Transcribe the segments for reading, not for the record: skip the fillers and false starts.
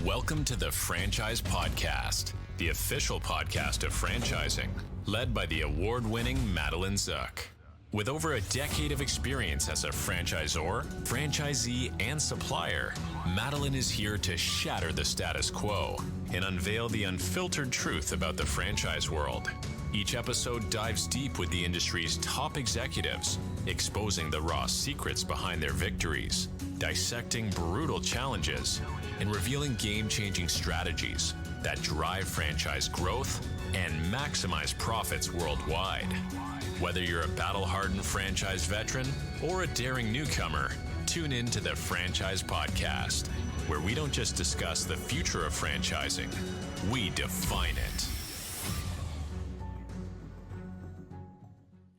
Welcome to the Franchise Podcast, the official podcast of franchising, led by the award-winning Madeleine Zook. With over a decade of experience as a franchisor, franchisee, and supplier, Madeleine is here to shatter the status quo and unveil the unfiltered truth about the franchise world. Each episode dives deep with the industry's top executives, exposing the raw secrets behind their victories, dissecting brutal challenges, and revealing game-changing strategies that drive franchise growth and maximize profits worldwide. Whether you're a battle-hardened franchise veteran or a daring newcomer, tune in to the Franchise Podcast, where we don't just discuss the future of franchising, we define it.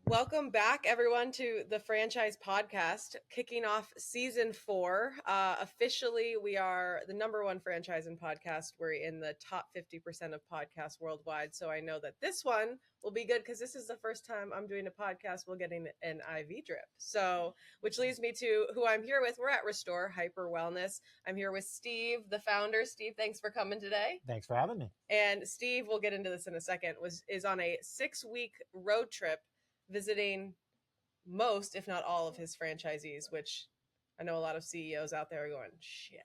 Welcome back, everyone, to the Franchise Podcast, kicking off season 4. Officially, we are the number one franchising podcast. We're in the top 50% of podcasts worldwide. So I know that this one will be good because this is the first time I'm doing a podcast while getting an IV drip. So, which leads me to who I'm here with. We're at Restore Hyper Wellness. I'm here with Steve, the founder. Steve, thanks for coming today. Thanks for having me. And Steve, we'll get into this in a second, is on a 6-week road trip visiting most, if not all, of his franchisees, which I know a lot of CEOs out there are going, shit,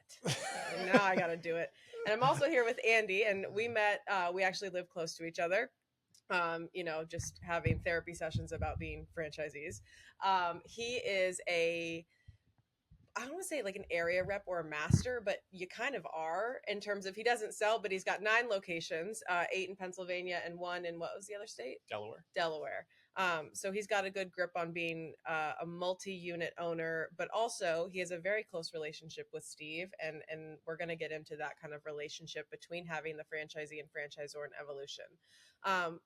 now I got to do it. And I'm also here with Andy, and we met, we actually live close to each other, just having therapy sessions about being franchisees. He is I don't want to say like an area rep or a master, but you kind of are in terms of he doesn't sell, but he's got 9 locations, 8 in Pennsylvania and 1 in what was the other state? Delaware. So he's got a good grip on being a multi-unit owner, but also he has a very close relationship with Steve, and we're going to get into that kind of relationship between having the franchisee and franchisor and evolution.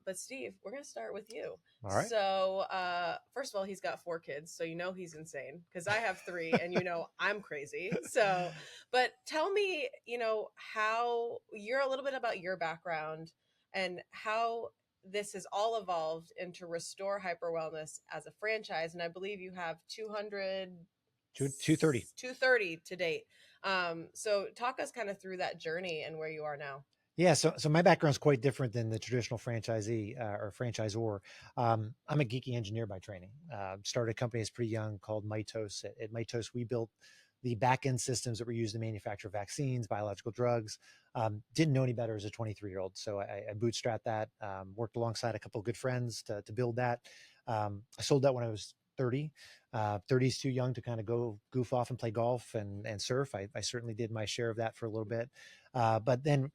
But Steve, we're going to start with you. All right. So first of all, he's got 4 kids, so you know he's insane because I have 3 and you know I'm crazy. So, but tell me, how you're a little bit about your background and how this has all evolved into Restore Hyper Wellness as a franchise. And I believe you have 230 to date. So talk us kind of through that journey and where you are now. Yeah. So my background is quite different than the traditional franchisee or franchisor. I'm a geeky engineer by training. Started a company that's pretty young called Mitos. At Mitos, we built the back-end systems that were used to manufacture vaccines, biological drugs. Didn't know any better as a 23-year-old. So I bootstrapped that, worked alongside a couple of good friends to build that. I sold that when I was 30. 30 is too young to kind of go goof off and play golf and surf. I certainly did my share of that for a little bit. But then,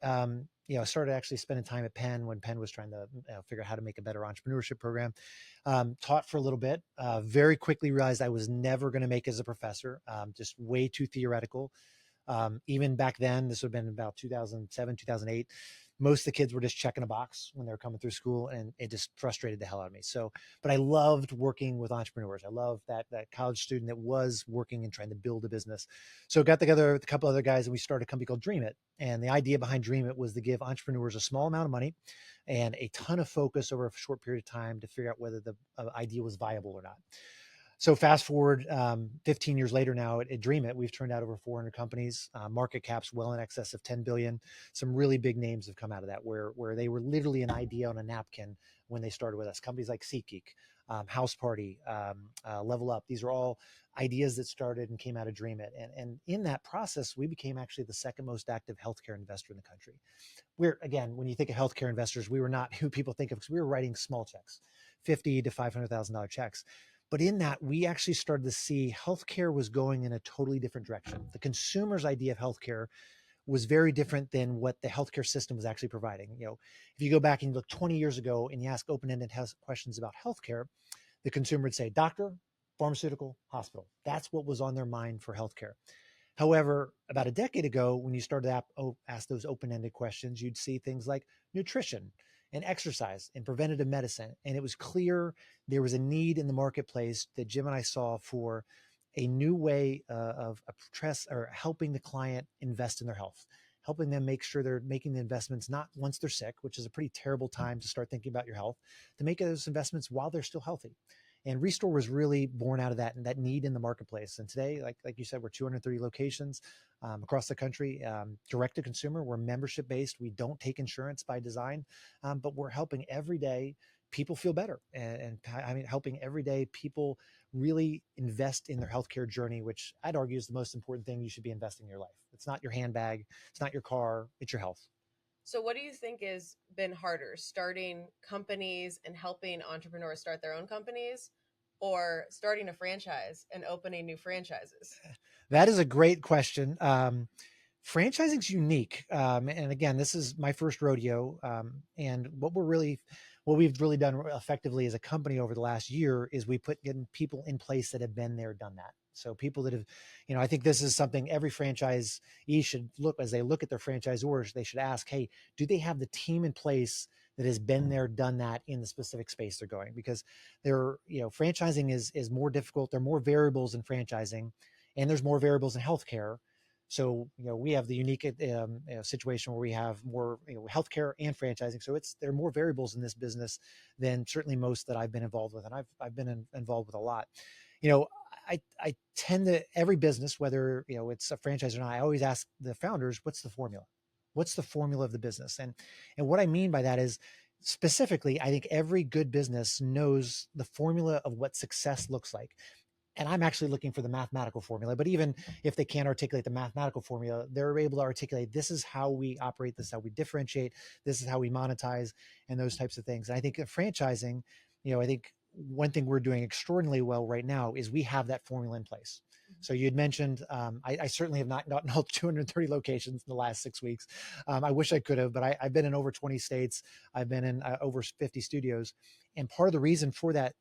I started actually spending time at Penn when Penn was trying to figure out how to make a better entrepreneurship program. Taught for a little bit, very quickly realized I was never going to make it as a professor, just way too theoretical. Even back then, this would have been about 2007, 2008. Most of the kids were just checking a box when they were coming through school, and it just frustrated the hell out of me. So, but I loved working with entrepreneurs. I loved that college student that was working and trying to build a business. So got together with a couple other guys and we started a company called Dream It. And the idea behind Dream It was to give entrepreneurs a small amount of money and a ton of focus over a short period of time to figure out whether the idea was viable or not. So fast forward 15 years later now at Dream It, we've turned out over 400 companies, market caps well in excess of 10 billion. Some really big names have come out of that where they were literally an idea on a napkin when they started with us. Companies like SeatGeek, House Party, Level Up. These are all ideas that started and came out of Dream It. And in that process, we became actually the second most active healthcare investor in the country. Again, when you think of healthcare investors, we were not who people think of because we were writing small checks, $50,000 to $500,000 checks. But in that, we actually started to see healthcare was going in a totally different direction. The consumer's idea of healthcare was very different than what the healthcare system was actually providing. If you go back and you look 20 years ago and you ask open-ended questions about healthcare, the consumer would say doctor, pharmaceutical, hospital. That's what was on their mind for healthcare. However, about a decade ago, when you started to ask those open-ended questions, you'd see things like nutrition and exercise and preventative medicine. And it was clear there was a need in the marketplace that Jim and I saw for a new way of helping the client invest in their health, helping them make sure they're making the investments not once they're sick, which is a pretty terrible time to start thinking about your health, to make those investments while they're still healthy. And Restore was really born out of that and that need in the marketplace. And today, like you said, we're 230 locations. across the country, direct to consumer. We're membership based. We don't take insurance by design, but we're helping every day people feel better, and I mean, helping every day people really invest in their healthcare journey, which I'd argue is the most important thing you should be investing in your life. It's not your handbag, it's not your car, it's your health. So what do you think has been harder, starting companies and helping entrepreneurs start their own companies, or starting a franchise and opening new franchises? That is a great question. Franchising is unique. And again, this is my first rodeo. And what we've really done effectively as a company over the last year is we put getting people in place that have been there, done that. So people that have, I think this is something every franchisee should look, as they look at their franchisors, they should ask, hey, do they have the team in place that has been there, done that in the specific space they're going? Because franchising is more difficult. There are more variables in franchising, and there's more variables in healthcare. So, we have the unique situation where we have more healthcare and franchising. So there are more variables in this business than certainly most that I've been involved with, and I've been involved with a lot. I tend to, every business, whether it's a franchise or not, I always ask the founders, what's the formula? What's the formula of the business? And what I mean by that is, specifically, I think every good business knows the formula of what success looks like. And I'm actually looking for the mathematical formula, but even if they can't articulate the mathematical formula, they're able to articulate, this is how we operate, this is how we differentiate, this is how we monetize, and those types of things. And I think franchising, I think one thing we're doing extraordinarily well right now is we have that formula in place. So you had mentioned, I certainly have not gotten all 230 locations in the last 6 weeks. I wish I could have, but I've been in over 20 states. I've been in over 50 studios. And part of the reason for that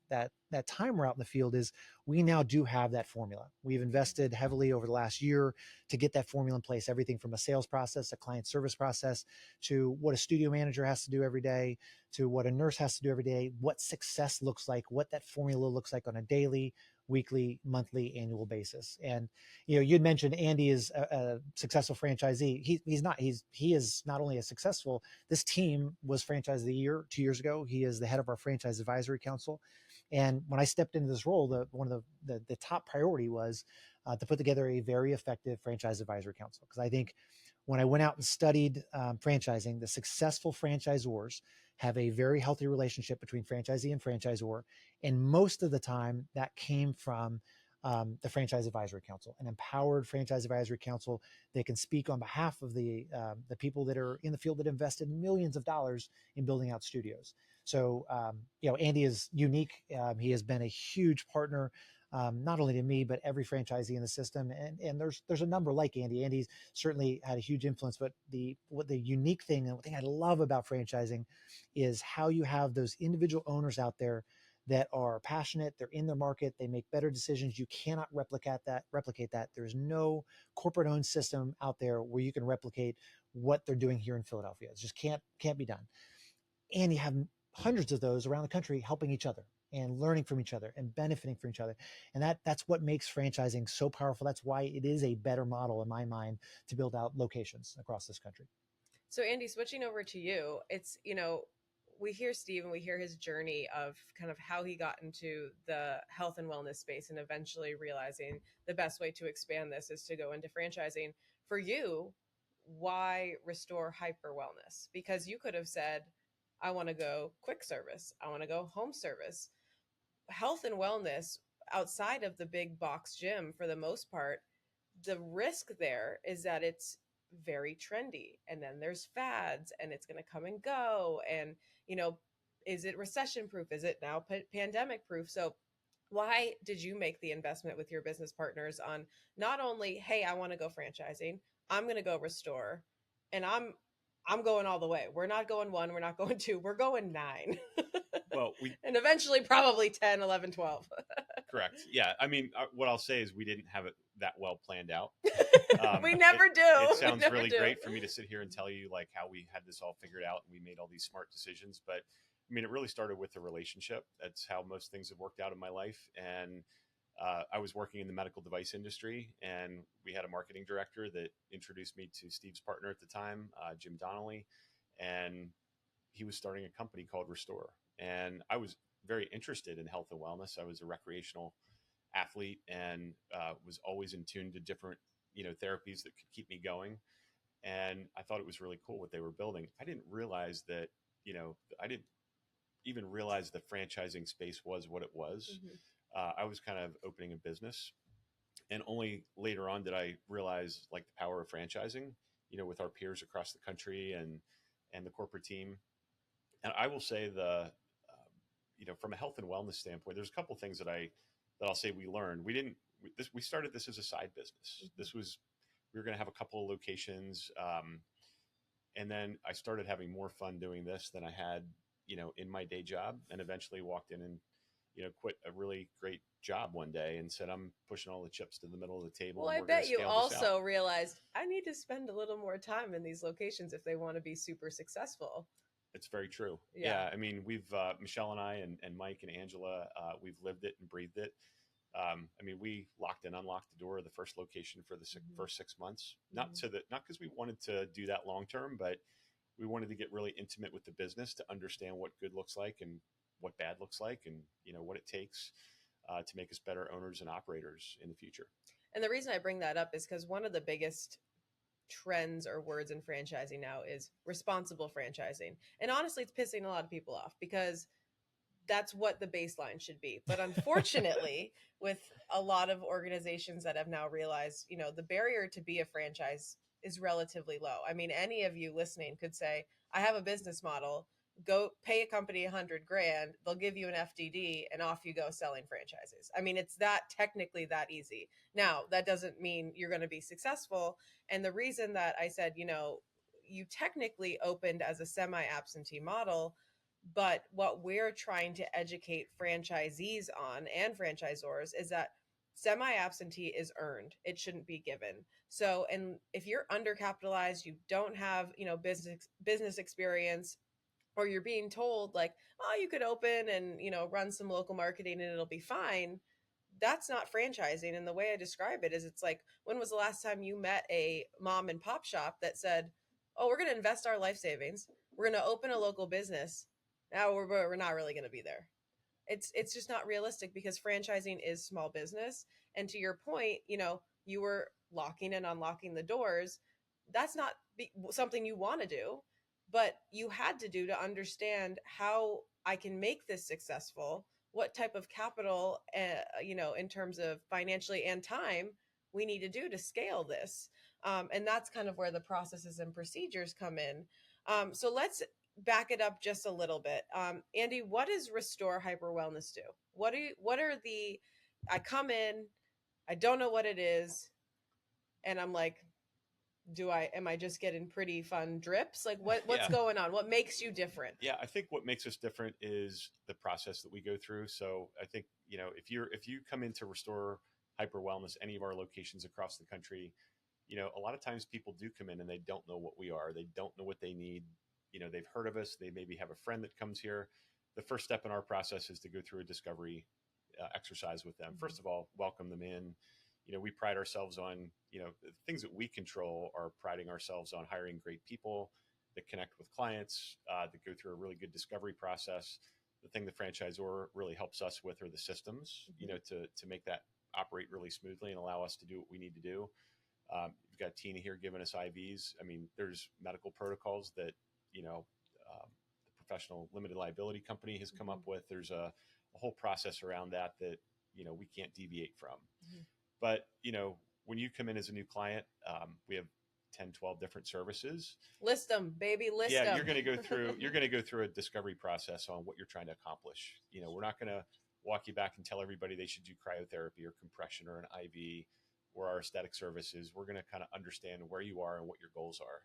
time we're out in the field is we now do have that formula. We've invested heavily over the last year to get that formula in place, everything from a sales process, a client service process, to what a studio manager has to do every day, to what a nurse has to do every day, what success looks like, what that formula looks like on a daily, weekly, monthly, annual basis. And you'd mentioned Andy is a successful franchisee. He is not only a successful, this team was franchise of the year 2 years ago. He is the head of our franchise advisory council. And when I stepped into this role, one of the top priority was to put together a very effective franchise advisory council. Because I think when I went out and studied franchising, the successful franchisors have a very healthy relationship between franchisee and franchisor. And most of the time that came from the Franchise Advisory Council, an empowered Franchise Advisory Council that can speak on behalf of the people that are in the field that invested millions of dollars in building out studios. So, Andy is unique. He has been a huge partner, not only to me, but every franchisee in the system. And there's a number like Andy. Andy's certainly had a huge influence, but the unique thing, and the thing I love about franchising is how you have those individual owners out there that are passionate, they're in their market, they make better decisions. You cannot replicate that. There's no corporate owned system out there where you can replicate what they're doing here in Philadelphia. It just can't be done. And you have hundreds of those around the country helping each other and learning from each other and benefiting from each other. And that's what makes franchising so powerful. That's why it is a better model in my mind to build out locations across this country. So Andy, switching over to you, it's, we hear Steve and we hear his journey of kind of how he got into the health and wellness space and eventually realizing the best way to expand this is to go into franchising. For you, why Restore Hyper Wellness? Because you could have said, I want to go quick service. I want to go home service. Health and wellness outside of the big box gym, for the most part, the risk there is that it's very trendy, and then there's fads, and it's going to come and go. And is it recession proof? Is it now pandemic proof? So why did you make the investment with your business partners on not only, hey, I want to go franchising, I'm going to go Restore, and I'm going all the way. We're not going 1, we're not going 2, we're going 9. Well, and eventually probably 10, 11, 12. Correct. Yeah. I mean, what I'll say is we didn't have it that well planned out. We never do. It sounds really great for me to sit here and tell you like how we had this all figured out and we made all these smart decisions. But I mean, it really started with the relationship. That's how most things have worked out in my life. And I was working in the medical device industry, and we had a marketing director that introduced me to Steve's partner at the time, Jim Donnelly, and he was starting a company called Restore. And I was very interested in health and wellness. I was a recreational athlete and was always in tune to different, therapies that could keep me going. And I thought it was really cool what they were building. I didn't realize that, I didn't even realize the franchising space was what it was. Mhm. I was kind of opening a business, and only later on did I realize like the power of franchising, with our peers across the country and the corporate team. And I will say from a health and wellness standpoint, there's a couple things that I'll say we learned. We started this as a side business. Mhm. We were going to have a couple of locations. And then I started having more fun doing this than I had, in my day job, and eventually walked in and, quit a really great job one day and said, I'm pushing all the chips to the middle of the table. Well, And I we're going to bet you scale this out. also realized I need to spend a little more time in these locations if they want to be super successful. It's very true. Yeah. I mean, we've, Michelle and I and Mike and Angela, we've lived it and breathed it. We locked and unlocked the door of the first location for the Mhm. first 6 months, Mhm. not because we wanted to do that long term, but we wanted to get really intimate with the business to understand what good looks like and what bad looks like, and what it takes to make us better owners and operators in the future. And the reason I bring that up is because one of the biggest trends or words in franchising now is responsible franchising. And honestly, it's pissing a lot of people off because that's what the baseline should be. But unfortunately, with a lot of organizations that have now realized, the barrier to be a franchise is relatively low. I mean, any of you listening could say, I have a business model, go pay a company $100,000, they'll give you an FDD and off you go selling franchises. I mean, it's that technically that easy. Now, that doesn't mean you're going to be successful. And the reason that I said, you technically opened as a semi-absentee model, but what we're trying to educate franchisees on and franchisors is that semi-absentee is earned. It shouldn't be given. So, and if you're undercapitalized, you don't have, business experience, or you're being told like, oh, you could open and, run some local marketing and it'll be fine. That's not franchising. And the way I describe it is it's like, when was the last time you met a mom and pop shop that said, oh, we're going to invest our life savings, we're going to open a local business, now we're not really going to be there. It's just not realistic because franchising is small business. And to your point, you were locking and unlocking the doors. That's not something you want to do, but you had to do to understand how I can make this successful, what type of capital, in terms of financially and time, we need to do to scale this. And that's kind of where the processes and procedures come in. So let's back it up just a little bit. Andy, what does Restore Hyper Wellness do? I come in, I don't know what it is, and I'm like, am I just getting pretty fun drips? Like what's going on? What makes you different? Yeah, I think what makes us different is the process that we go through. So I think, if you come into Restore Hyper Wellness, any of our locations across the country, a lot of times people do come in and they don't know what we are. They don't know what they need. They've heard of us. They maybe have a friend that comes here. The first step in our process is to go through a discovery exercise with them. First of all, welcome them in. We pride ourselves on, the things that we control are priding ourselves on hiring great people that connect with clients, that go through a really good discovery process. The thing the franchisor really helps us with are the systems, to make that operate really smoothly and allow us to do what we need to do. You've got Tina here giving us IVs. I mean, there's medical protocols that, the professional limited liability company has come up with. There's a whole process around that we can't deviate from. But, when you come in as a new client, we have 10, 12 different services. List them, baby, list them. Yeah, you're going to go through a discovery process on what you're trying to accomplish. We're not going to walk you back and tell everybody they should do cryotherapy or compression or an IV or our aesthetic services. We're going to kind of understand where you are and what your goals are.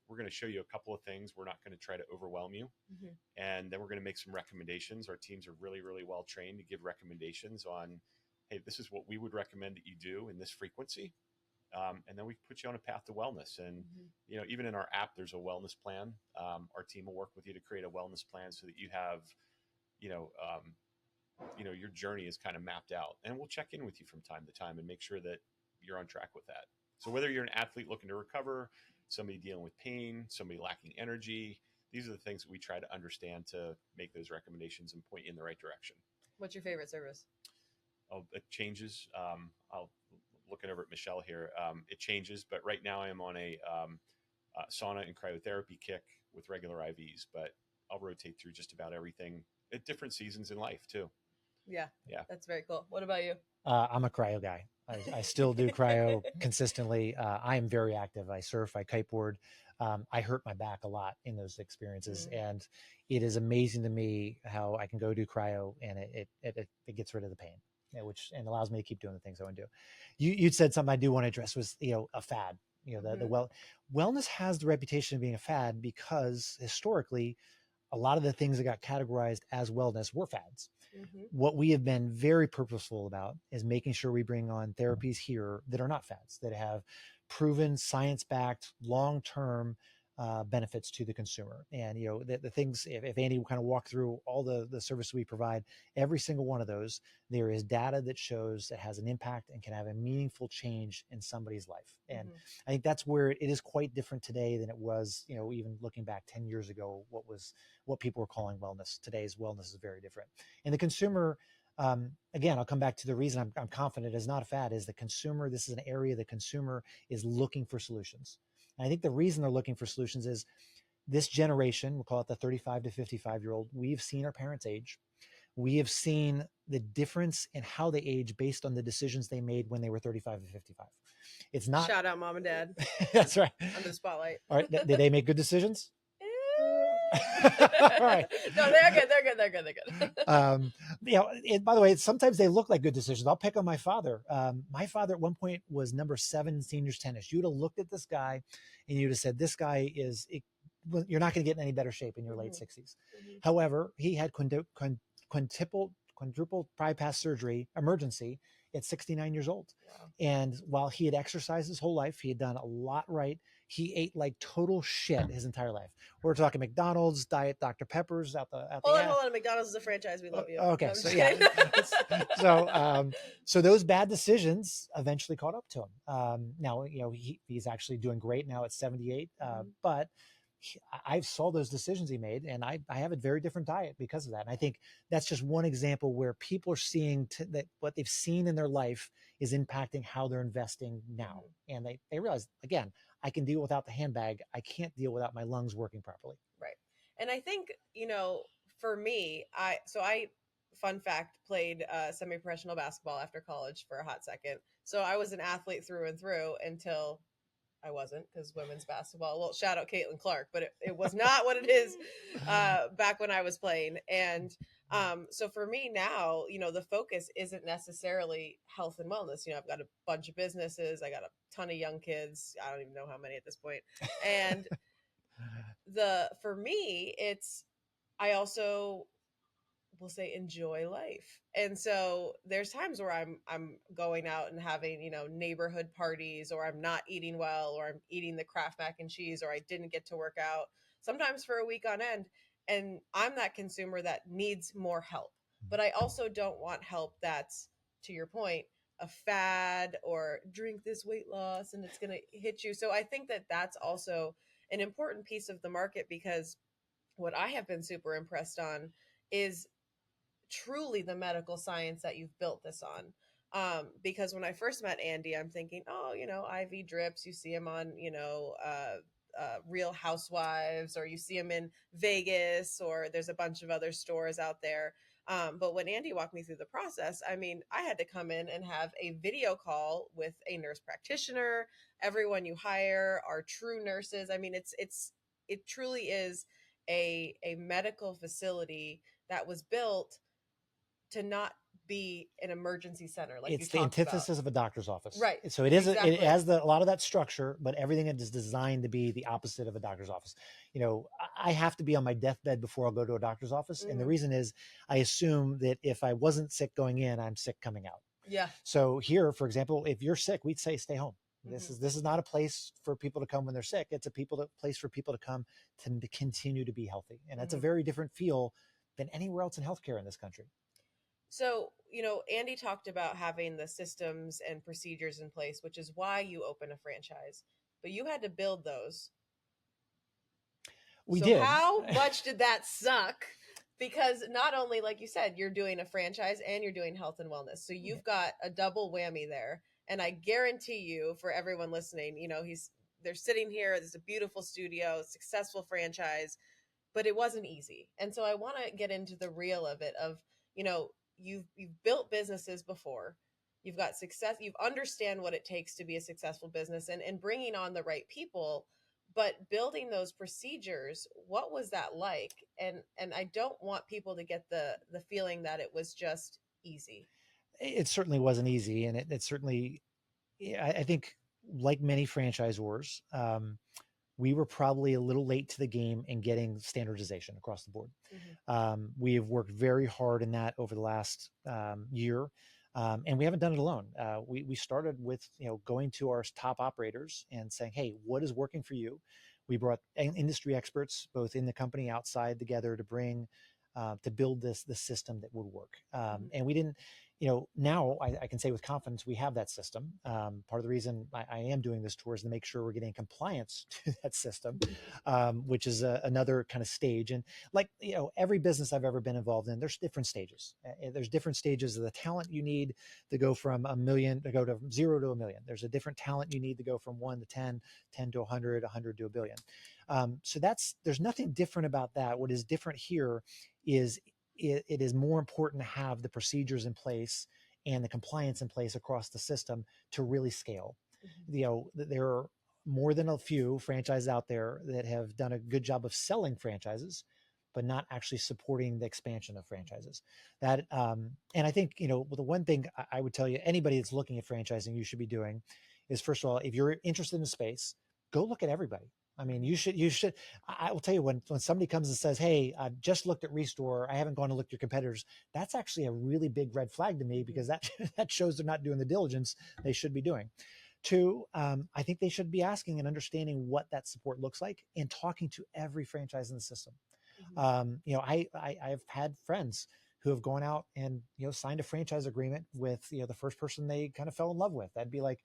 We're going to show you a couple of things. We're not going to try to overwhelm you. And then we're going to make some recommendations. Our teams are really, really well trained to give recommendations on, hey, this is what we would recommend that you do in this frequency. And then we put you on a path to wellness. And, even in our app, there's a wellness plan. Our team will work with you to create a wellness plan so that you have, your journey is kind of mapped out, and we'll check in with you from time to time and make sure that you're on track with that. So whether you're an athlete looking to recover, somebody dealing with pain, somebody lacking energy, these are the things that we try to understand to make those recommendations and point you in the right direction. What's your favorite service? It changes. looking over at Michelle here, it changes, but right now I am on a sauna and cryotherapy kick with regular IVs, but I'll rotate through just about everything at different seasons in life too. Yeah. Yeah. That's very cool. What about you? I'm a cryo guy. I still do cryo consistently. I am very active. I surf, I kiteboard. I hurt my back a lot in those experiences, and it is amazing to me how I can go do cryo and it gets rid of the pain, which and allows me to keep doing the things I want to do. You'd said something I do want to address was a fad. The wellness has the reputation of being a fad because historically, a lot of the things that got categorized as wellness were fads. What we have been very purposeful about is making sure we bring on therapies here that are not fads, that have proven science-backed long-term benefits to the consumer. And the things, if Andy will kind of walk through all the services we provide, every single one of those, there is data that shows it has an impact and can have a meaningful change in somebody's life. And I think that's where it is quite different today than it was, even looking back 10 years ago, what people were calling wellness. Today's wellness is very different. And the consumer, again, I'll come back to the reason I'm confident is not a fad, is the consumer. This is an area the consumer is looking for solutions. And I think the reason they're looking for solutions is this generation, we'll call it the 35 to 55-year-old, we've seen our parents age. We have seen the difference in how they age based on the decisions they made when they were 35 to 55. It's not. Shout out mom and dad. That's right. Under the spotlight. All right. Did they make good decisions? All right. No, they're good. By the way, sometimes they look like good decisions. I'll pick on my father. My father at one point was number 7 in seniors tennis. You'd have looked at this guy and you'd have said, this guy you're not going to get in any better shape in your late 60s. However, he had quadruple bypass surgery emergency at 69 years old. Wow. And while he had exercised his whole life, he had done a lot right. He ate like total shit his entire life. We're talking McDonald's, Diet Dr. Peppers out the Hold on. McDonald's is a franchise. We love you. Okay. So yeah. So those bad decisions eventually caught up to him. Now, he's actually doing great now at 78. But I saw those decisions he made, and I have a very different diet because of that. And I think that's just one example where people are seeing that what they've seen in their life is impacting how they're investing now. And they realize, again, I can deal without the handbag. I can't deal without my lungs working properly. Right. And I think, for me, fun fact, played semi-professional basketball after college for a hot second. So I was an athlete through and through until I wasn't, because women's basketball, well, shout out Caitlin Clark, but it was not what it is back when I was playing. And so for me now, the focus isn't necessarily health and wellness. I've got a bunch of businesses. I got a ton of young kids. I don't even know how many at this point. And for me, I also will say enjoy life. And so there's times where I'm going out and having, neighborhood parties, or I'm not eating well, or I'm eating the Kraft mac and cheese, or I didn't get to work out sometimes for a week on end. And I'm that consumer that needs more help, but I also don't want help that's, to your point, a fad or drink this weight loss and it's going to hit you. So I think that that's also an important piece of the market, because what I have been super impressed on is truly the medical science that you've built this on. Because when I first met Andy, I'm thinking, IV drips, you see him on, Real Housewives, or you see him in Vegas, or there's a bunch of other stores out there. But when Andy walked me through the process, I had to come in and have a video call with a nurse practitioner. Everyone you hire are true nurses. It truly is a medical facility that was built to not be an emergency center. Like it's the antithesis of a doctor's office. Right. So it is, exactly. It has a lot of that structure, but everything is designed to be the opposite of a doctor's office. I have to be on my deathbed before I'll go to a doctor's office. And the reason is I assume that if I wasn't sick going in, I'm sick coming out. Yeah. So here, for example, if you're sick, we'd say, stay home. This is not a place for people to come when they're sick. It's a place for people to come to continue to be healthy. And that's a very different feel than anywhere else in healthcare in this country. So, Andy talked about having the systems and procedures in place, which is why you open a franchise, but you had to build those. We did. How much did that suck? Because not only, like you said, you're doing a franchise and you're doing health and wellness. So you've got a double whammy there. And I guarantee you, for everyone listening, they're sitting here. There's a beautiful studio, successful franchise, but it wasn't easy. And so I want to get into the real of it. Of you've built businesses before, you've got success, you've understand what it takes to be a successful business, and bringing on the right people, but building those procedures, what was that like? And I don't want people to get the feeling that it was just easy. It certainly wasn't easy, and it certainly, yeah, I think, like many franchisors, we were probably a little late to the game in getting standardization across the board. We have worked very hard in that over the last year, and we haven't done it alone. We started with going to our top operators and saying, "Hey, what is working for you?" We brought industry experts, both in the company, outside, together to bring to build the system that would work. And we didn't. Now I can say with confidence we have that system. Part of the reason I am doing this tour is to make sure we're getting compliance to that system, which is another kind of stage. And like, every business I've ever been involved in, there's different stages. There's different stages of the talent you need to go from a million to go to 0 to a million. There's a different talent you need to go from 1 to 10, 10 to 100, 100 to a billion. So there's nothing different about that. What is different here is it is more important to have the procedures in place and the compliance in place across the system to really scale. There are more than a few franchises out there that have done a good job of selling franchises, but not actually supporting the expansion of franchises. And I think, the one thing I would tell you, anybody that's looking at franchising, you should be doing is, first of all, if you're interested in the space, go look at everybody. I mean, you should, I will tell you, when somebody comes and says, "Hey, I've just looked at Restore, I haven't gone to look at your competitors," that's actually a really big red flag to me, because that shows they're not doing the diligence they should be doing. Two, I think they should be asking and understanding what that support looks like and talking to every franchise in the system. I've had friends who have gone out and signed a franchise agreement with the first person they kind of fell in love with. That'd be like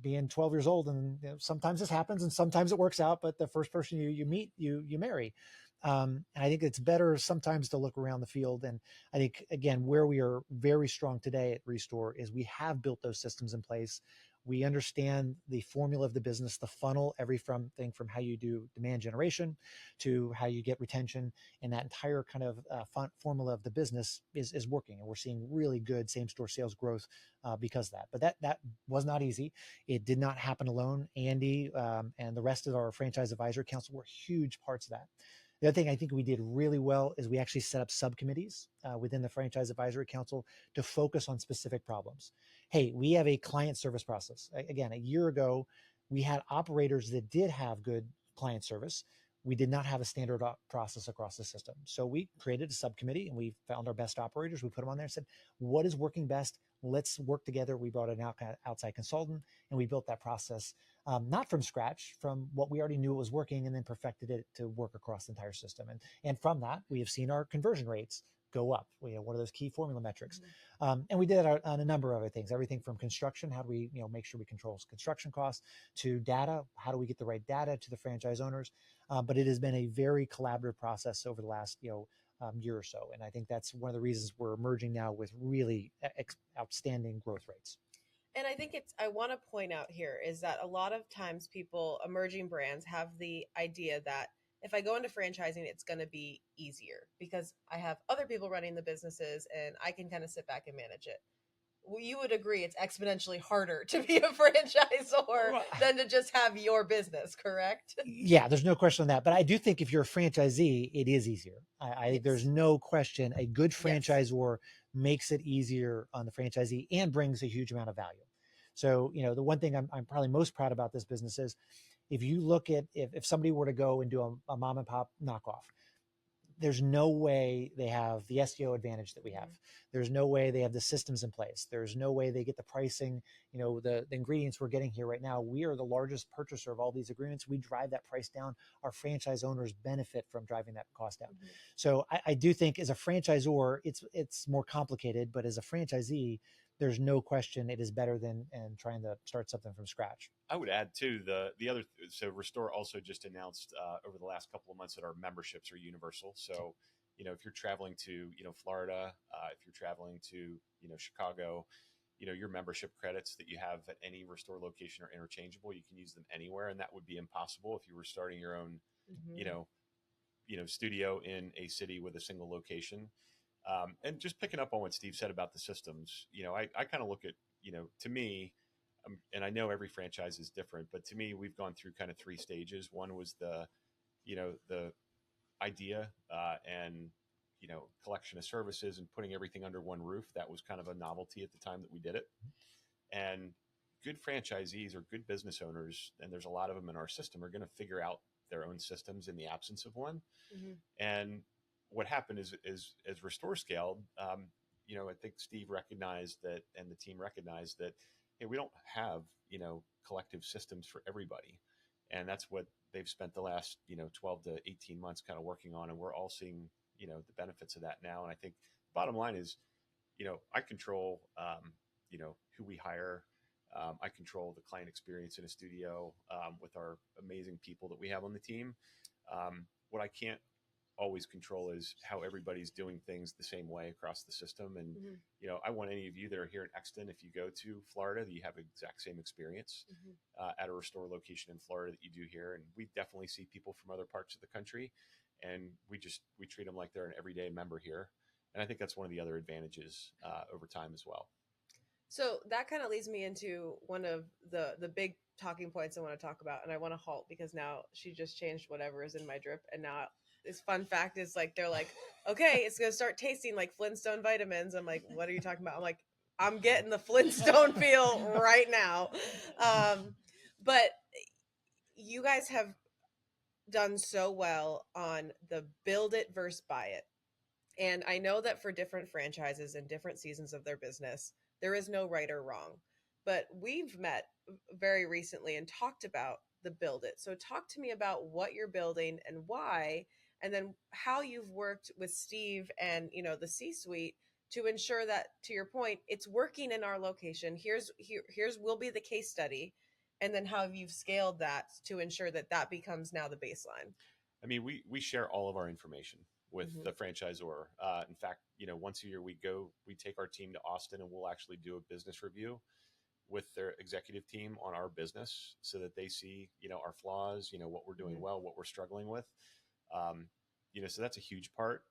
being 12 years old, and sometimes this happens and sometimes it works out, but the first person you meet, you marry. And I think it's better sometimes to look around the field. And I think, again, where we are very strong today at Restore is we have built those systems in place. We understand the formula of the business, the funnel, everything from how you do demand generation to how you get retention, and that entire kind of formula of the business is working. And we're seeing really good same-store sales growth because of that. But that was not easy. It did not happen alone. Andy and the rest of our franchise advisory council were huge parts of that. The other thing I think we did really well is we actually set up subcommittees within the Franchise Advisory Council to focus on specific problems. Hey, we have a client service process. Again, a year ago, we had operators that did have good client service. We did not have a standard process across the system. So we created a subcommittee and we found our best operators. We put them on there and said, what is working best? Let's work together. We brought an outside consultant and we built that process, not from scratch, from what we already knew it was working, and then perfected it to work across the entire system. And from that, we have seen our conversion rates go up. We have one of those key formula metrics. And we did it on a number of other things, everything from construction. How do we make sure we control construction costs, to data? How do we get the right data to the franchise owners? But it has been a very collaborative process over the last year or so. And I think that's one of the reasons we're emerging now with really outstanding growth rates. And I think I want to point out here is that a lot of times emerging brands have the idea that if I go into franchising, it's going to be easier because I have other people running the businesses and I can kind of sit back and manage it. Well, you would agree it's exponentially harder to be a franchisor than to just have your business, correct? Yeah, there's no question on that. But I do think if you're a franchisee, it is easier. I think there's no question. A good franchisor makes it easier on the franchisee and brings a huge amount of value. So, the one thing I'm probably most proud about this business is if you look at, if somebody were to go and do a mom and pop knockoff, there's no way they have the SEO advantage that we have. There's no way they have the systems in place. There's no way they get the pricing, the ingredients we're getting here right now. We are the largest purchaser of all these agreements. We drive that price down. Our franchise owners benefit from driving that cost down. So I do think as a franchisor, it's more complicated, but as a franchisee, there's no question it is better than trying to start something from scratch. I would add too, the other, so Restore also just announced over the last couple of months that our memberships are universal. So, if you're traveling to, Florida, if you're traveling to, Chicago, your membership credits that you have at any Restore location are interchangeable. You can use them anywhere, and that would be impossible if you were starting your own, you Mhm. know, studio in a city with a single location. And just picking up on what Steve said about the systems, I kind of look at, to me, and I know every franchise is different, but to me, we've gone through kind of three stages. One was the idea and collection of services and putting everything under one roof. That was kind of a novelty at the time that we did it. And good franchisees or good business owners, and there's a lot of them in our system, are going to figure out their own systems in the absence of one. Mhm. And what happened is as Restore scaled, I think Steve recognized that, and the team recognized that, hey, we don't have collective systems for everybody, and that's what they've spent the last 12 to 18 months kind of working on, and we're all seeing the benefits of that now. And I think bottom line is, I control who we hire. I control the client experience in a studio with our amazing people that we have on the team. What I can't always control is how everybody's doing things the same way across the system. And, Mhm. I want any of you that are here in Exton, if you go to Florida, that you have the exact same experience Mhm. at a Restore location in Florida that you do here. And we definitely see people from other parts of the country, and we treat them like they're an everyday member here. And I think that's one of the other advantages over time as well. So that kind of leads me into one of the big talking points I want to talk about, and I want to halt because now she just changed whatever is in my drip, and now this fun fact is like they're like, okay, it's gonna start tasting like Flintstone vitamins. I'm like, what are you talking about? I'm like, I'm getting the Flintstone feel right now. But you guys have done so well on the build it versus buy it. And I know that for different franchises and different seasons of their business, there is no right or wrong. But we've met very recently and talked about the build it. So talk to me about what you're building and why, and then how you've worked with Steve and the C-suite to ensure that, to your point, it's working in our location. Here's will be the case study, and then how you've scaled that to ensure that that becomes now the baseline. I mean, we share all of our information with Mhm. the franchisor. In fact, once a year we take our team to Austin, and we'll actually do a business review with their executive team on our business so that they see, our flaws, what we're doing Mhm. well, what we're struggling with. So that's a huge part.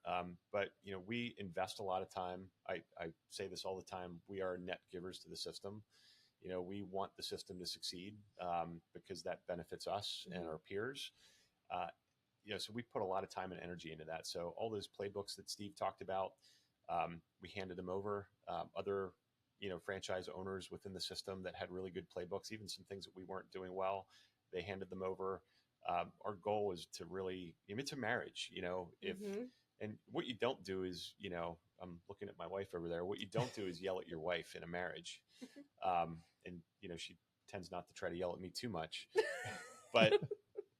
But, we invest a lot of time. I say this all the time. We are net givers to the system. We want the system to succeed because that benefits us and Mhm. our peers. Uh, so we put a lot of time and energy into that. So all those playbooks that Steve talked about, we handed them over. Other, franchise owners within the system that had really good playbooks, even some things that we weren't doing well, they handed them over. Our goal is to really, it's a marriage, if, Mhm. and what you don't do is, I'm looking at my wife over there. What you don't do is yell at your wife in a marriage. And, she tends not to try to yell at me too much, but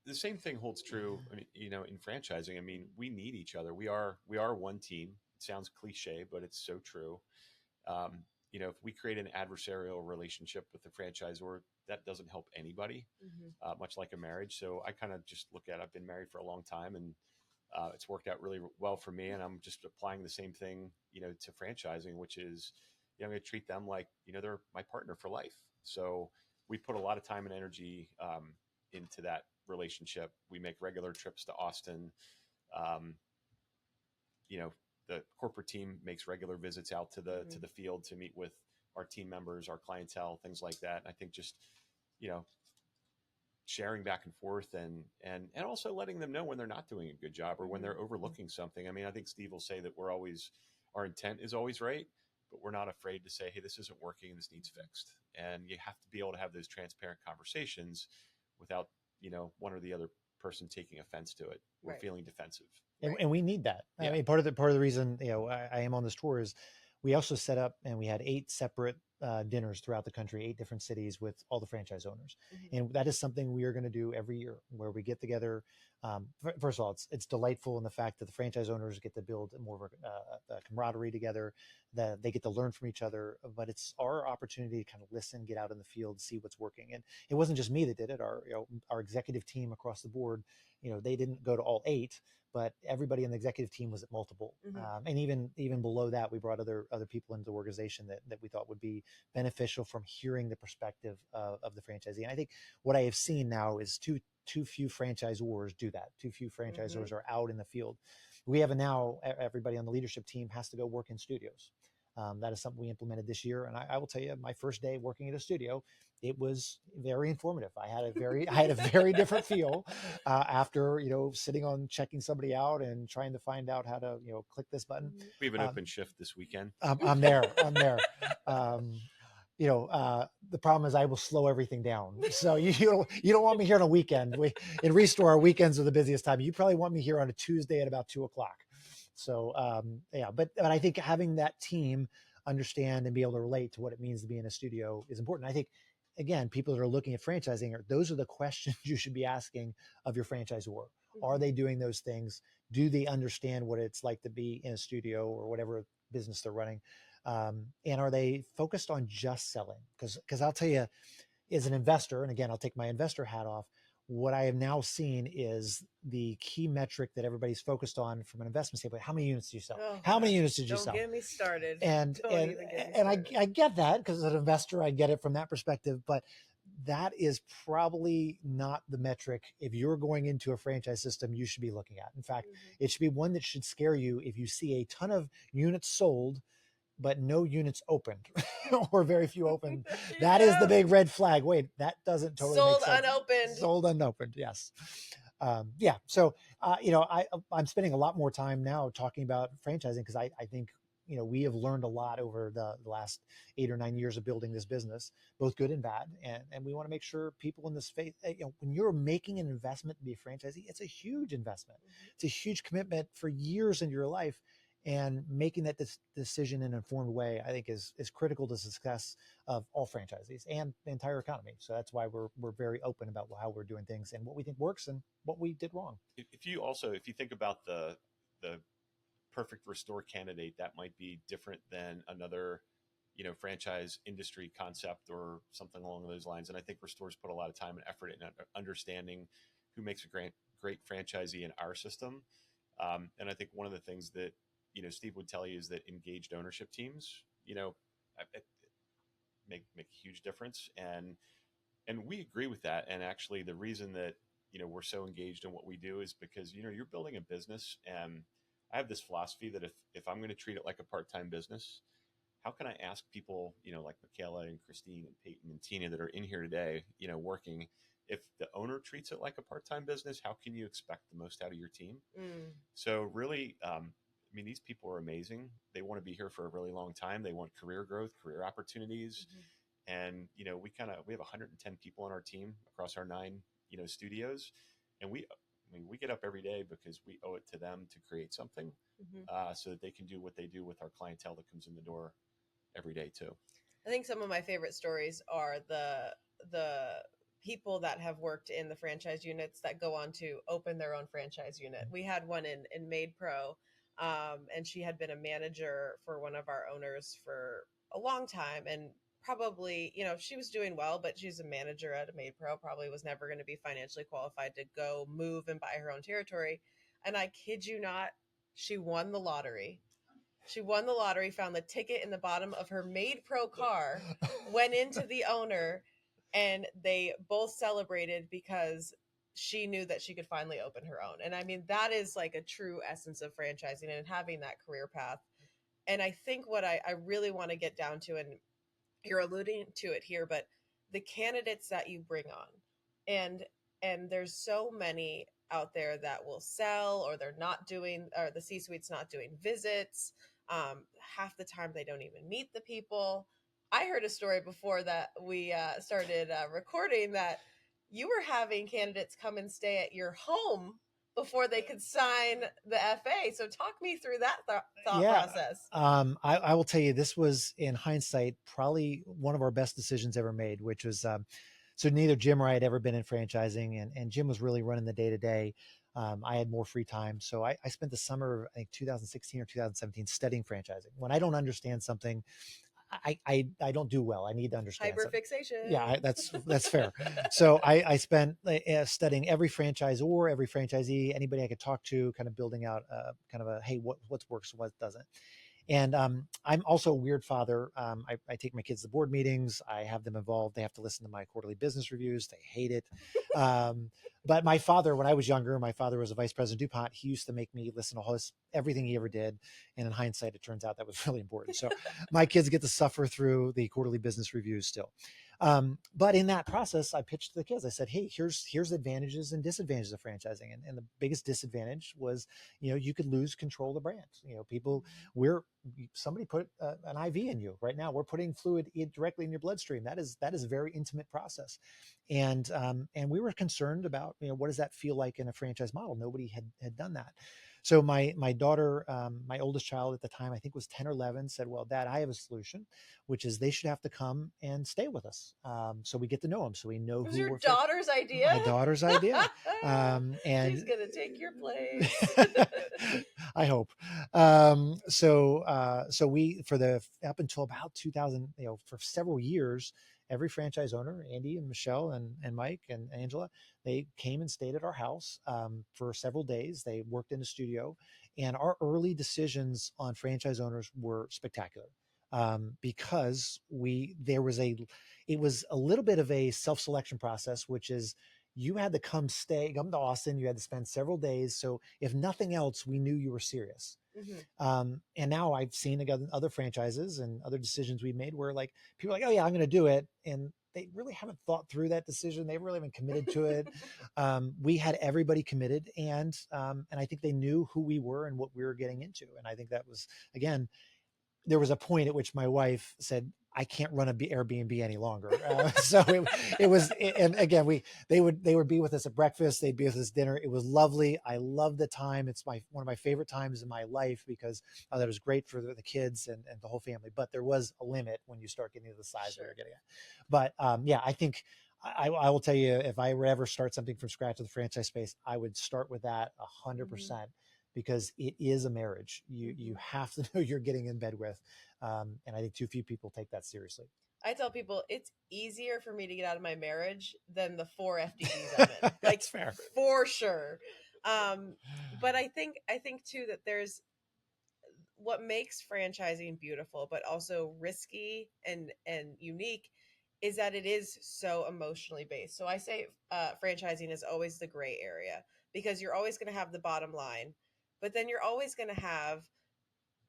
the same thing holds true. I mean, in franchising, I mean, we need each other. We are one team. It sounds cliche, but it's so true. If we create an adversarial relationship with the franchisor, that doesn't help anybody, Mhm. much like a marriage. So I kind of just look at, I've been married for a long time, and it's worked out really well for me. And I'm just applying the same thing, to franchising, which is, I'm going to treat them like, they're my partner for life. So we put a lot of time and energy into that relationship. We make regular trips to Austin. Um, the corporate team makes regular visits out to Mhm. the field to meet with our team members, our clientele, things like that. And I think just, you know, sharing back and forth and also letting them know when they're not doing a good job or when Mhm. they're overlooking something. I mean, I think Steve will say that our intent is always right, but we're not afraid to say, hey, this isn't working, this needs fixed. And you have to be able to have those transparent conversations without, one or the other person taking offense to it or Right. feeling defensive. And, Right. and we need that. Yeah. I mean, part of the reason I am on this tour is we also set up and we had 8 separate dinners throughout the country, 8 different cities with all the franchise owners, Mhm. and that is something we are going to do every year, where we get together. First of all, it's delightful in the fact that the franchise owners get to build more of a camaraderie together, that they get to learn from each other. But it's our opportunity to kind of listen, get out in the field, see what's working. And it wasn't just me that did it. Our executive team across the board, they didn't go to all 8. But everybody in the executive team was at multiple, Mhm. and even below that, we brought other people into the organization that we thought would be beneficial from hearing the perspective of the franchisee. And I think what I have seen now is too few franchisors do that. Too few franchisors are out in the field. We have now everybody on the leadership team has to go work in studios. That is something we implemented this year. And I will tell you, my first day working at a studio, it was very informative. I had a very different feel after, sitting on checking somebody out and trying to find out how to, click this button. We have an open shift this weekend. I'm there. The problem is I will slow everything down. So you don't want me here on a weekend. In Restore, our weekends are the busiest time. You probably want me here on a Tuesday at about 2:00. So but I think having that team understand and be able to relate to what it means to be in a studio is important. I think, again, people that are looking at franchising, those are the questions you should be asking of your franchisor. Are they doing those things? Do they understand what it's like to be in a studio or whatever business they're running? And are they focused on just selling? Because I'll tell you, as an investor, and again, I'll take my investor hat off, what I have now seen is the key metric that everybody's focused on from an investment standpoint. How many units do you sell? Oh, How many units did you don't sell? get me started. And I get that, because as an investor, I get it from that perspective, but that is probably not the metric. If you're going into a franchise system, you should be looking at. In fact, it should be one that should scare you if you see a ton of units sold, but no units opened or very few opened. That is the big red flag. Wait, that doesn't totally make sense. Unopened. Sold unopened. Yes. So, I'm spending a lot more time now talking about franchising, because I think, we have learned a lot over the last 8 or 9 years of building this business, both good and bad. And we want to make sure people in this space, when you're making an investment to be a franchisee, it's a huge investment. It's a huge commitment for years in your life. And making that decision in an informed way, I think, is critical to success of all franchisees and the entire economy. So that's why we're very open about how we're doing things and what we think works and what we did wrong. If you think about the perfect Restore candidate, that might be different than another, franchise industry concept or something along those lines. And I think Restore's put a lot of time and effort in understanding who makes a great franchisee in our system. And I think one of the things that Steve would tell you is that engaged ownership teams, make a huge difference. And we agree with that. And actually the reason that, we're so engaged in what we do is because, you're building a business. And I have this philosophy that if I'm going to treat it like a part-time business, how can I ask people, like Michaela and Christine and Peyton and Tina that are in here today, working, if the owner treats it like a part-time business, how can you expect the most out of your team? So really, these people are amazing. They want to be here for a really long time. They want career growth, career opportunities. And, we have 110 people on our team across our 9, studios. And we get up every day because we owe it to them to create something so that they can do what they do with our clientele that comes in the door every day too. I think some of my favorite stories are the people that have worked in the franchise units that go on to open their own franchise unit. We had one in Made Pro. And she had been a manager for one of our owners for a long time, and probably, she was doing well, but she's a manager at a Made Pro, probably was never going to be financially qualified to go move and buy her own territory. And I kid you not, she won the lottery. She won the lottery, found the ticket in the bottom of her Made Pro car, went into the owner, and they both celebrated because she knew that she could finally open her own. And that is like a true essence of franchising and having that career path. And I think what I really want to get down to, and you're alluding to it here, but the candidates that you bring on, and there's so many out there that will sell, or they're not doing, or the C-suite's not doing visits. Half the time they don't even meet the people. I heard a story before that we started recording that you were having candidates come and stay at your home before they could sign the FA. So talk me through that thought process. I will tell you, this was, in hindsight, probably one of our best decisions ever made, which was, so neither Jim or I had ever been in franchising, and Jim was really running the day-to-day. I had more free time. So I spent the summer of, I think, 2016 or 2017 studying franchising. When I don't understand something, I don't do well. I need to understand hyperfixation. Yeah, that's fair. So I spent studying every franchisor, every franchisee, anybody I could talk to, kind of building out kind of a, hey, what works, what doesn't. And I'm also a weird father. I take my kids to board meetings. I have them involved. They have to listen to my quarterly business reviews. They hate it. But my father, when I was younger, my father was a vice president of DuPont. He used to make me listen to everything he ever did. And in hindsight, it turns out that was really important. So my kids get to suffer through the quarterly business reviews still. But in that process, I pitched to the kids. I said, "Hey, here's the advantages and disadvantages of franchising." And the biggest disadvantage was, you could lose control of the brand. Somebody put an IV in you right now. We're putting fluid directly in your bloodstream. That is a very intimate process. And we were concerned about, what does that feel like in a franchise model? Nobody had done that. So my daughter, my oldest child at the time, I think was 10 or 11, said, "Well, Dad, I have a solution, which is they should have to come and stay with us. So we get to know them. So we know It was who your we're daughter's idea? My daughter's idea. And she's going to take your place. I hope. So we, up until about 2000, for several years, every franchise owner, Andy and Michelle and Mike and Angela, they came and stayed at our house for several days. They worked in the studio, and our early decisions on franchise owners were spectacular. Because it was a little bit of a self-selection process, which is you had to come to Austin. You had to spend several days. So if nothing else, we knew you were serious. Mm-hmm. And now I've seen other franchises and other decisions we made where like people are like, "Oh yeah, I'm going to do it." And they really haven't thought through that decision. They really haven't committed to it. We had everybody committed, and I think they knew who we were and what we were getting into. And I think that was, again, there was a point at which my wife said, "I can't run an Airbnb any longer." So and again, they would be with us at breakfast. They'd be with us at dinner. It was lovely. I love the time. It's one of my favorite times in my life because that was great for the kids and the whole family. But there was a limit when you start getting to the size Sure. we were getting at. But yeah, I think I will tell you, if I would ever start something from scratch in the franchise space, I would start with that 100%. Because it is a marriage. You have to know who you're getting in bed with. And I think too few people take that seriously. I tell people it's easier for me to get out of my marriage than the 4 FDDs I'm in. Like, that's fair. For sure. But I think too that there's what makes franchising beautiful, but also risky and unique, is that it is so emotionally based. So I say franchising is always the gray area because you're always going to have the bottom line, but then you're always going to have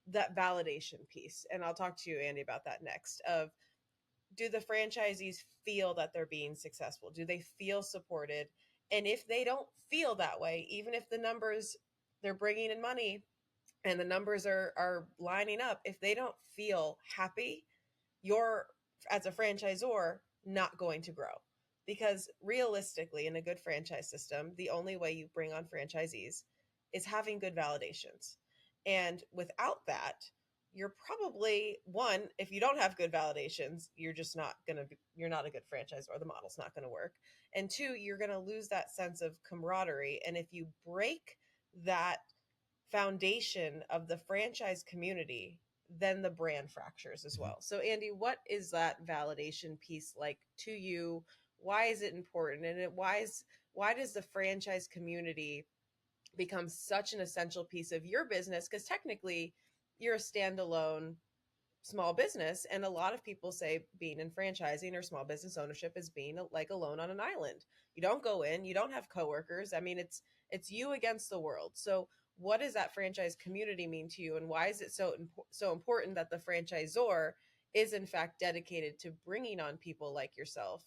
that validation piece. And I'll talk to you, Andy, about that next. Of, do the franchisees feel that they're being successful? Do they feel supported? And if they don't feel that way, even if the numbers they're bringing in money and the numbers are lining up, if they don't feel happy, you're, as a franchisor, not going to grow. Because realistically, in a good franchise system, the only way you bring on franchisees is having good validations. And without that, you're probably, one, if you don't have good validations, you're just not you're not a good franchisor. The model's not going to work. And two, you're going to lose that sense of camaraderie. And if you break that foundation of the franchise community, then the brand fractures as well. So Andy, what is that validation piece like to you? Why is it important? And why does the franchise community become such an essential piece of your business? Because technically you're a standalone small business, and a lot of people say being in franchising or small business ownership is being like alone on an island. You don't go in, you don't have coworkers. I mean, it's you against the world. So what does that franchise community mean to you, and why is it so important that the franchisor is in fact dedicated to bringing on people like yourself?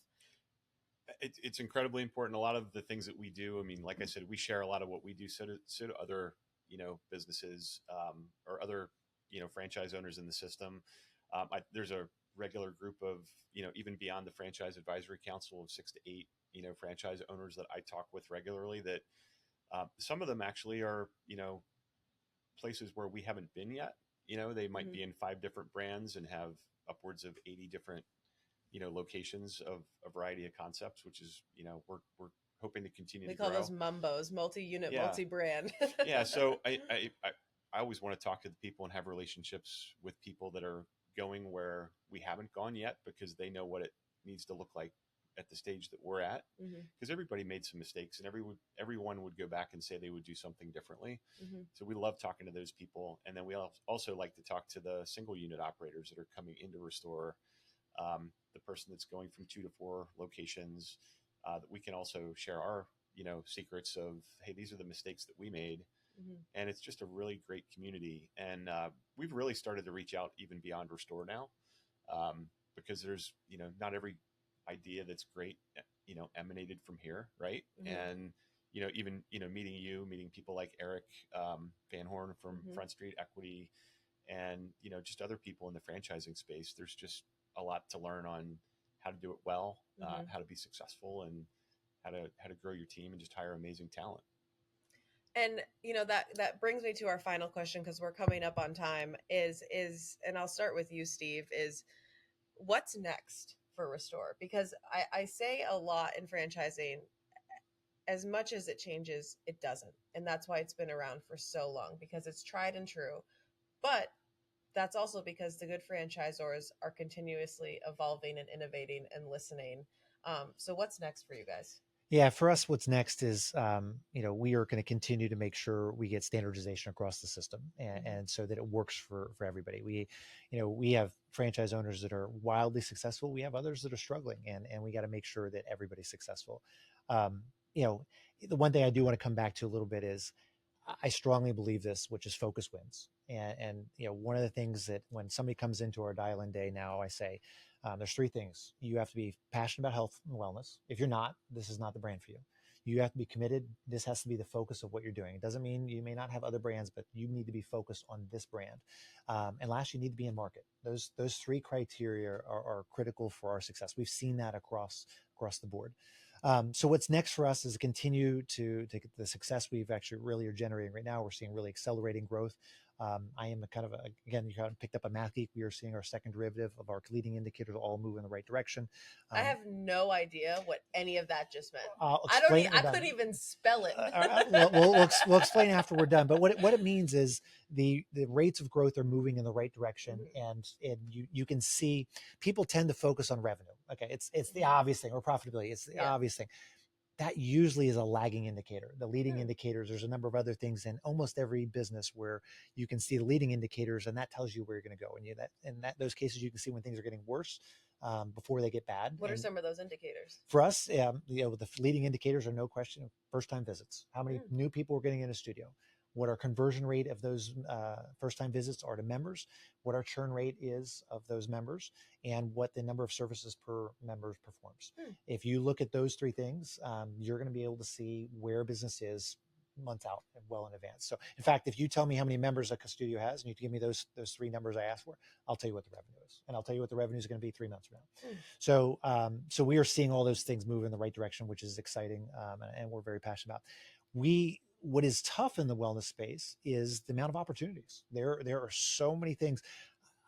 It's incredibly important. A lot of the things that we do, I mean, like I said, we share a lot of what we do. So do other, businesses or other, franchise owners in the system. There's a regular group of, even beyond the franchise advisory council of 6 to 8, franchise owners that I talk with regularly, that some of them actually are, places where we haven't been yet. They might be in 5 different brands and have upwards of 80 different locations of a variety of concepts, which is, we're hoping to continue to grow. We call those mumbos, multi-unit, multi-brand. Yeah. So I always want to talk to the people and have relationships with people that are going where we haven't gone yet, because they know what it needs to look like at the stage that we're at, Mm-hmm. because everybody made some mistakes, and everyone would go back and say they would do something differently. Mm-hmm. So we love talking to those people, and then we also like to talk to the single unit operators that are coming into Restore, the person that's going from 2 to 4 locations, that we can also share our secrets of, hey, these are the mistakes that we made. Mm-hmm. And it's just a really great community, and we've really started to reach out even beyond Restore now, because there's not every idea that's great emanated from here, right? Mm-hmm. And even meeting people like Eric Van Horn from Mm-hmm. Front Street Equity, and just other people in the franchising space. There's just a lot to learn on how to do it well, Mm-hmm. how to be successful, and how to grow your team and just hire amazing talent. And that brings me to our final question, because we're coming up on time, is and I'll start with you, Steve, is what's next for Restore? Because I say a lot in franchising, as much as it changes, it doesn't. And that's why it's been around for so long, because it's tried and true. But that's also because the good franchisors are continuously evolving and innovating and listening. So what's next for you guys? Yeah, for us, what's next is, we are going to continue to make sure we get standardization across the system, and so that it works for everybody. We have franchise owners that are wildly successful. We have others that are struggling, and we got to make sure that everybody's successful. The one thing I do want to come back to a little bit is, I strongly believe this, which is focus wins. And one of the things that when somebody comes into our dial-in day now, I say, there's 3 things. You have to be passionate about health and wellness. If you're not, this is not the brand for you. You have to be committed. This has to be the focus of what you're doing. It doesn't mean you may not have other brands, but you need to be focused on this brand. And last, you need to be in market. Those 3 criteria are critical for our success. We've seen that across the board. So what's next for us is to continue to get the success we've actually really are generating right now. We're seeing really accelerating growth. I am again, you kind of picked up a math geek. We are seeing our second derivative of our leading indicators all move in the right direction. I have no idea what any of that just meant. I couldn't even spell it. We'll explain after we're done. But what it means is the rates of growth are moving in the right direction, and you can see people tend to focus on revenue. Okay, it's the obvious thing, or profitability. It's the obvious thing. That usually is a lagging indicator. The leading indicators, there's a number of other things in almost every business where you can see the leading indicators, and that tells you where you're going to go. And those cases, you can see when things are getting worse before they get bad. What are some of those indicators? For us, the leading indicators are no question first-time visits. How many new people are getting in a studio? What our conversion rate of those first-time visits are to members, what our churn rate is of those members, and what the number of services per member performs. If you look at those 3 things, you're going to be able to see where business is months out and well in advance. So in fact, if you tell me how many members a studio has, and you give me those 3 numbers I asked for, I'll tell you what the revenue is, and I'll tell you what the revenue is going to be 3 months from now. So we are seeing all those things move in the right direction, which is exciting, and we're very passionate about. What is tough in the wellness space is the amount of opportunities. There are so many things.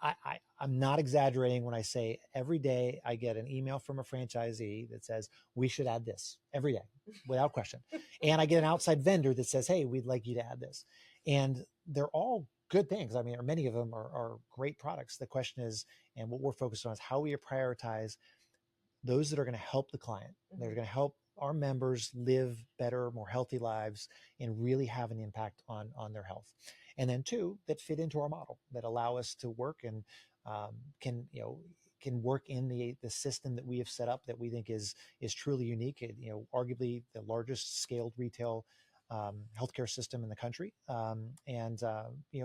I'm not exaggerating when I say every day I get an email from a franchisee that says we should add this every day, without question. And I get an outside vendor that says, hey, we'd like you to add this. And they're all good things. I mean, many of them are great products. The question is, and what we're focused on is how we prioritize those that are going to help the client. They're going to help our members live better, more healthy lives, and really have an impact on their health. And then 2, that fit into our model, that allow us to work and can work in the system that we have set up, that we think is truly unique. Arguably the largest scaled retail healthcare system in the country, and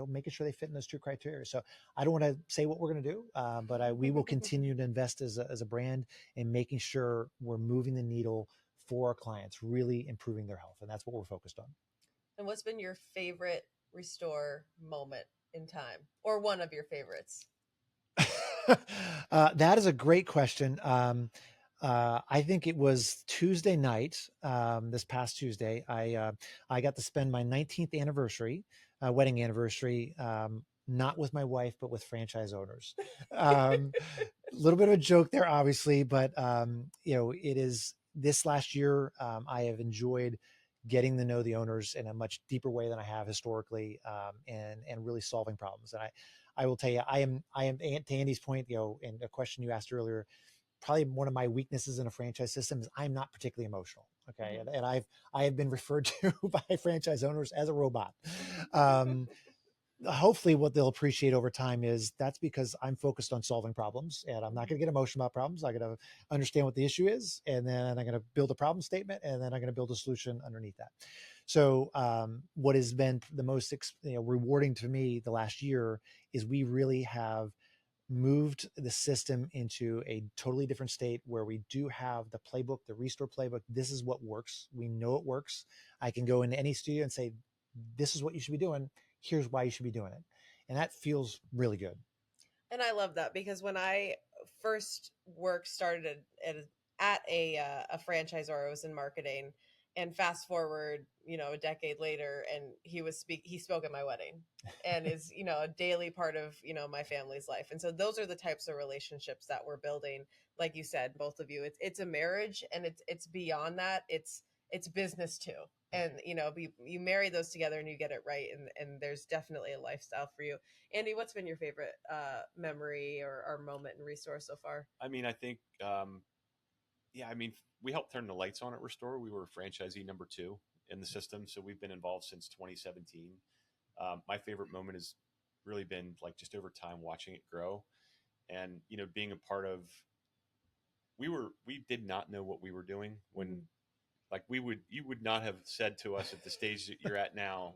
making sure they fit in those 2 criteria. So I don't want to say what we're going to do, but we will continue to invest as a brand in making sure we're moving the needle for our clients, really improving their health. And that's what we're focused on. And what's been your favorite Restore moment in time, or one of your favorites? That is a great question. I think it was Tuesday night, this past Tuesday. I got to spend my 19th anniversary, wedding anniversary, not with my wife, but with franchise owners. A little bit of a joke there, obviously, but it is this last year. I have enjoyed getting to know the owners in a much deeper way than I have historically, and really solving problems. And I will tell you, I am to Andy's point, and a question you asked earlier, probably one of my weaknesses in a franchise system is I'm not particularly emotional. Okay. Mhm. And I have been referred to by franchise owners as a robot. Um, Hopefully what they'll appreciate over time is that's because I'm focused on solving problems, and I'm not going to get emotional about problems. I'm going to understand what the issue is, and then I'm going to build a problem statement, and then I'm going to build a solution underneath that. So what has been the most rewarding to me the last year is we really have moved the system into a totally different state where we do have the playbook, the restore playbook. This is what works. We know it works. I can go into any studio and say, this is what you should be doing. Here's why you should be doing it. And that feels really good. And I love that because when I first started at a franchisor, I was in marketing, and fast forward, a decade later, and he spoke at my wedding, and is a daily part of my family's life. And so those are the types of relationships that we're building. Like you said, both of you, it's a marriage, and it's beyond that. It's business too. And you marry those together and you get it right, and there's definitely a lifestyle for you. Andy, what's been your favorite memory or moment in Restore so far? I mean, I think, yeah, I mean, we helped turn the lights on at Restore. We were franchisee number 2 in the system, so we've been involved since 2017. My favorite moment has really been like just over time watching it grow, and being a part of. We did not know what we were doing when, like, you would not have said to us at the stage that you're at now,